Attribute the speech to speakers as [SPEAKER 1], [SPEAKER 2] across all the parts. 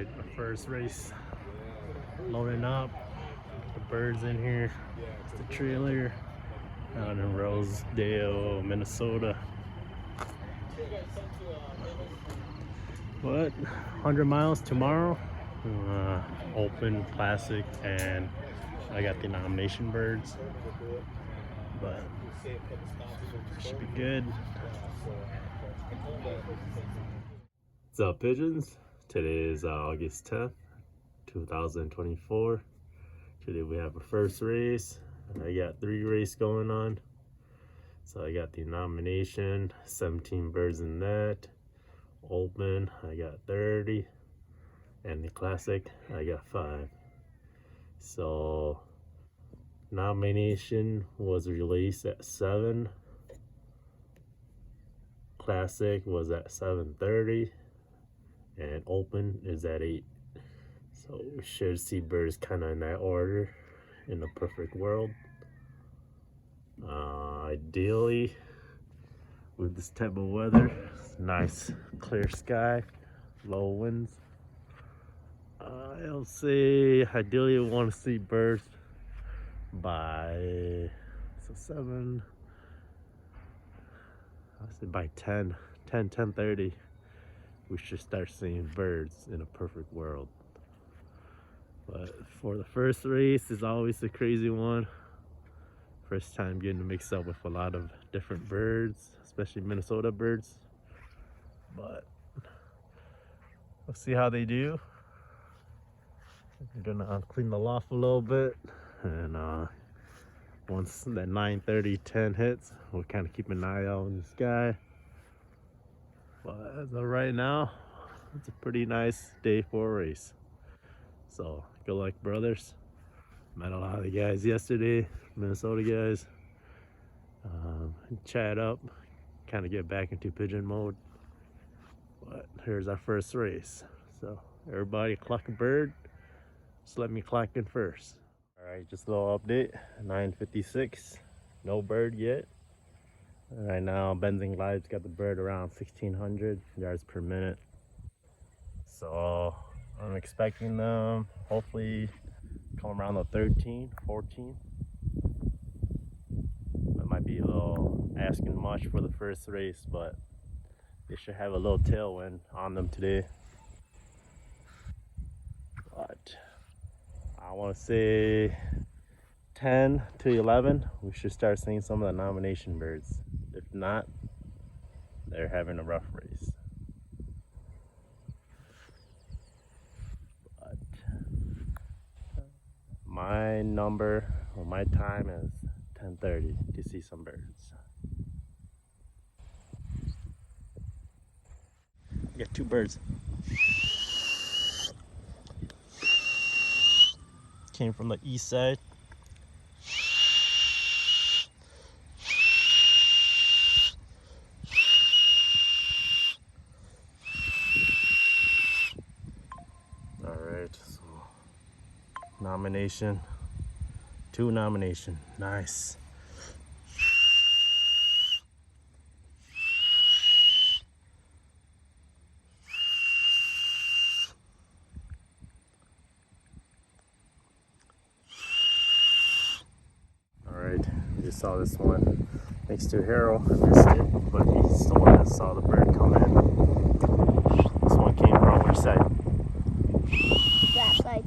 [SPEAKER 1] Alright, our first race loading up. The birds in here. It's the trailer out in Rosedale, Minnesota. What? 100 miles tomorrow. Open, classic, and I got the nomination birds. But should be good. What's up, pigeons? Today is August 10th, 2024. Today we have our first race. I got 3 races going on. So I got the nomination, 17 birds in that. Open, I got 30. And the classic, I got 5. So nomination was released at 7. Classic was at 7:30. And open is at 8. So we should see birds kind of in that order in the perfect world. Ideally, with this type of weather, nice clear sky, low winds. I'll say ideally we want to see birds by 7. I'll say by 10:30. We should start seeing birds in a perfect world. But for the first race is always a crazy one. First time getting to mix up with a lot of different birds, especially Minnesota birds. But we'll see how they do. I'm gonna clean the loft a little bit, and once that 9:30, 10 hits, we'll kind of keep an eye out on the sky. But as of right now, it's a pretty nice day for a race. So good luck, brothers. Met a lot of the guys yesterday, Minnesota guys. Chat up, kind of get back into pigeon mode. But here's our first race. So everybody clock a bird. Just let me clock in first. All right, just a little update. 9:56, no bird yet. Right now, Benzing Live's got the bird around 1,600 yards per minute. So I'm expecting them hopefully come around the 13, 14. That might be a little asking much for the first race, but they should have a little tailwind on them today. But I want to say 10 to 11, we should start seeing some of the nomination birds. If not, they're having a rough race. But my number or my time is 10:30 to see some birds. I got 2 birds. Came from the east side. All right, so nomination, 2 nomination, nice. I just saw this one next to Harold. I missed it, but he's the one that saw the bird come in. This one came from which side?
[SPEAKER 2] That side.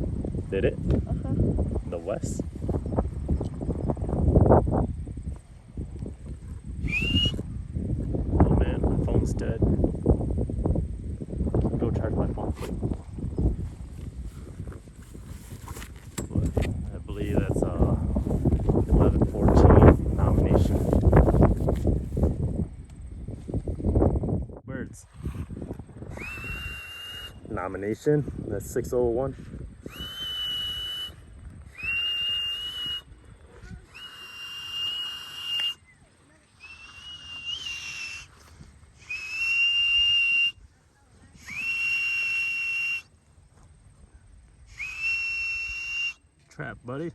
[SPEAKER 1] Did it?
[SPEAKER 2] Uh-huh.
[SPEAKER 1] The west? Oh man, my phone's dead. Go charge my phone. But I believe that's 11:14 nomination. Birds. Nomination, that's 6:01. Trap, buddy.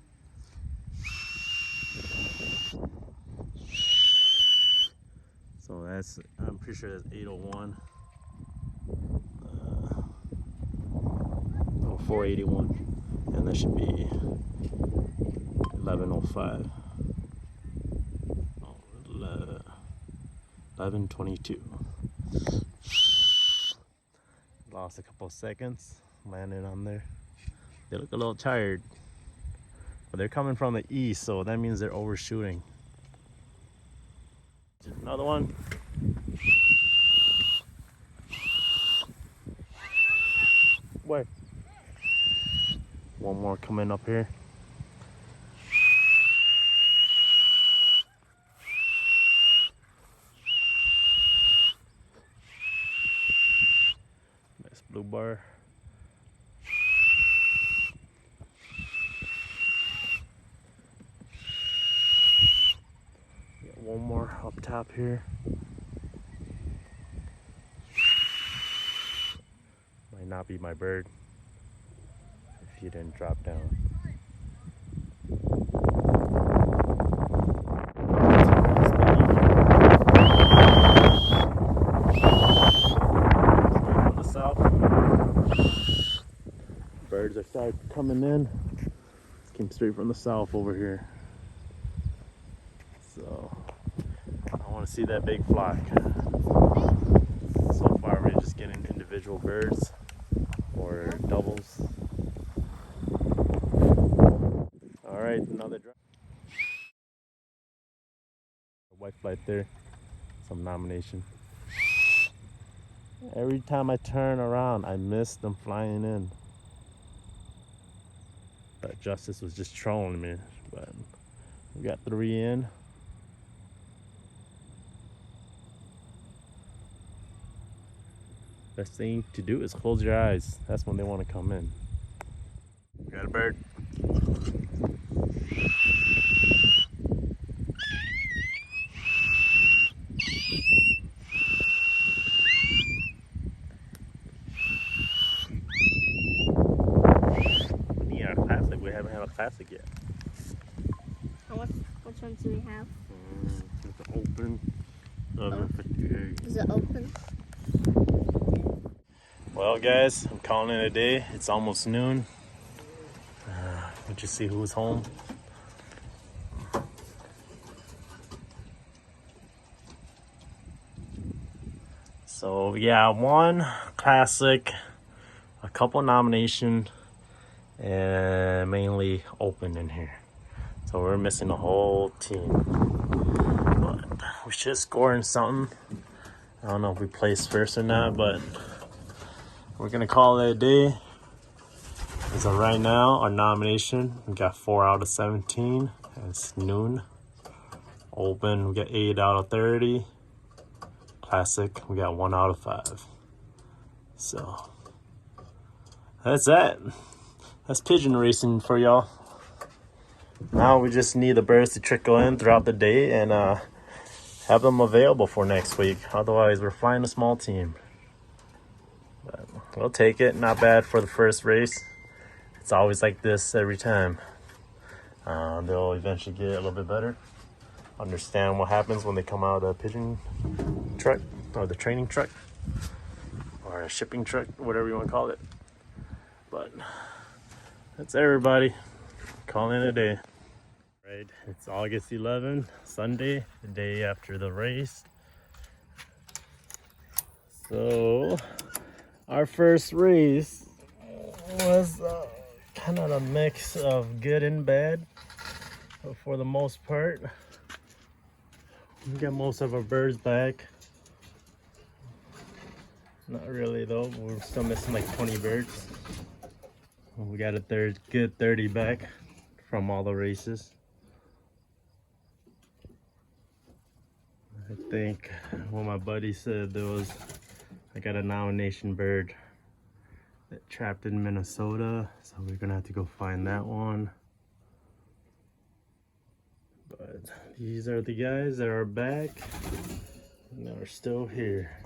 [SPEAKER 1] So that's, I'm pretty sure that's 8:01. 481, and that should be 1105. 1122. Lost a couple seconds landing on there. They look a little tired, but they're coming from the east, so that means they're overshooting. Another one. Where? One more coming up here. Nice blue bar. Got one more up top here. Might not be my bird if he didn't drop down. From the south. Birds are starting coming in. Came straight from the south over here. So I want to see that big flock. So far we're just getting individual birds or doubles. All right, another drop. White flight there, some nomination. Every time I turn around, I miss them flying in. But Justice was just trolling me, but we got 3 in. Best thing to do is close your eyes. That's when they want to come in. We got a bird. We need our classic. We haven't had a classic yet.
[SPEAKER 2] Which ones do we have?
[SPEAKER 1] It's open. 11:58.
[SPEAKER 2] Is it open?
[SPEAKER 1] Well, guys, I'm calling it a day. It's almost noon. Let's just see who's home. So yeah, one classic, a couple nomination, and mainly open in here. So we're missing a whole team. But we should score in something. I don't know if we placed first or not, but we're gonna call it a day. As of right now, our nomination, we got 4 out of 17. It's noon. Open, we got 8 out of 30. Classic, we got 1 out of 5. So that's that. That's pigeon racing for y'all. Now we just need the birds to trickle in throughout the day and have them available for next week. Otherwise, we're flying a small team. But we'll take it. Not bad for the first race. It's always like this every time. They'll eventually get a little bit better. Understand what happens when they come out of the pigeon truck or the training truck or a shipping truck, whatever you want to call it. But that's everybody. Calling it a day. Right, it's August 11th, Sunday, the day after the race. So our first race was kind of a mix of good and bad, but for the most part we got most of our birds back. Not really though, we're still missing like 20 birds. We got a good 30 back from all the races. I think what my buddy said, I got a nomination bird that trapped in Minnesota, so we're gonna have to go find that one. But these are the guys that are back and that are still here.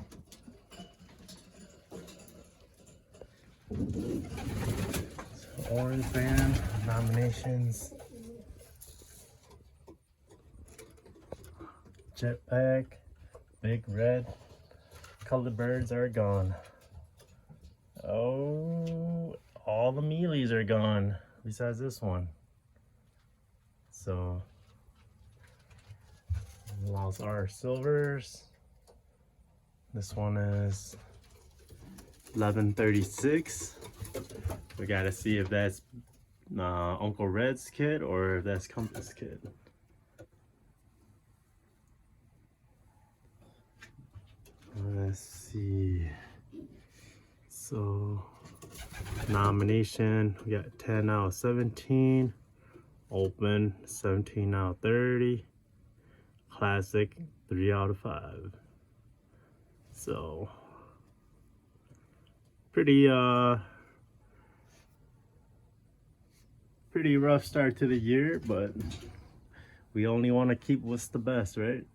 [SPEAKER 1] So orange band nominations, jetpack, big red, colored birds are gone. Oh, all the mealies are gone besides this one. So lost our silvers. This one is 1136. We gotta see if that's Uncle Red's kid or if that's Compass kid. Let's see. So nomination, we got 10 out of 17. Open 17 out of 30. Classic 3 out of 5. So pretty rough start to the year, but we only want to keep what's the best, right?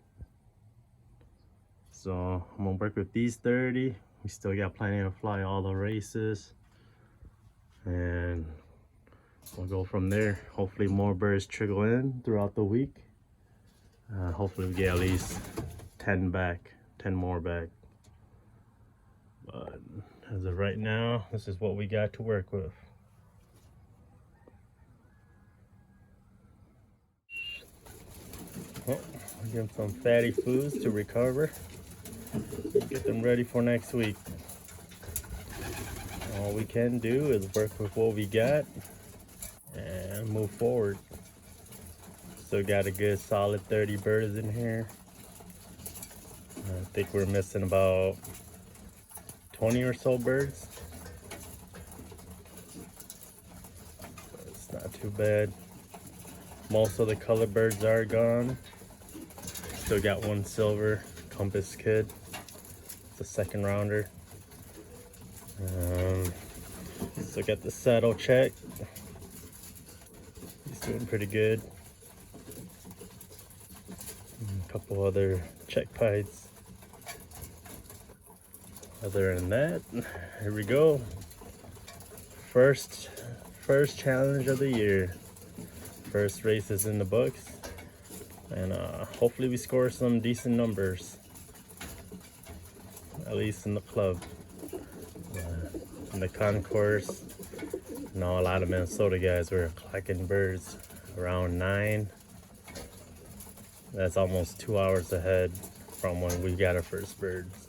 [SPEAKER 1] So I'm gonna work with these 30. We still got plenty to fly all the races, and we'll go from there. Hopefully more birds trickle in throughout the week. Hopefully we get at least 10 more back. But as of right now, this is what we got to work with. Well, give them some fatty foods to recover. Get them ready for next week. All we can do is work with what we got and move forward. Still got a good solid 30 birds in here. I think we're missing about 20 or so birds. But it's not too bad. Most of the color birds are gone. Still got one silver Compass kid. It's a second rounder. Still got the saddle check. He's doing pretty good. And a couple other check pieds. Other than that, here we go. First challenge of the year. First race is in the books. And hopefully we score some decent numbers. At least in the club. In the concourse, you know, a lot of Minnesota guys were clacking birds around 9. That's almost 2 hours ahead from when we got our first birds.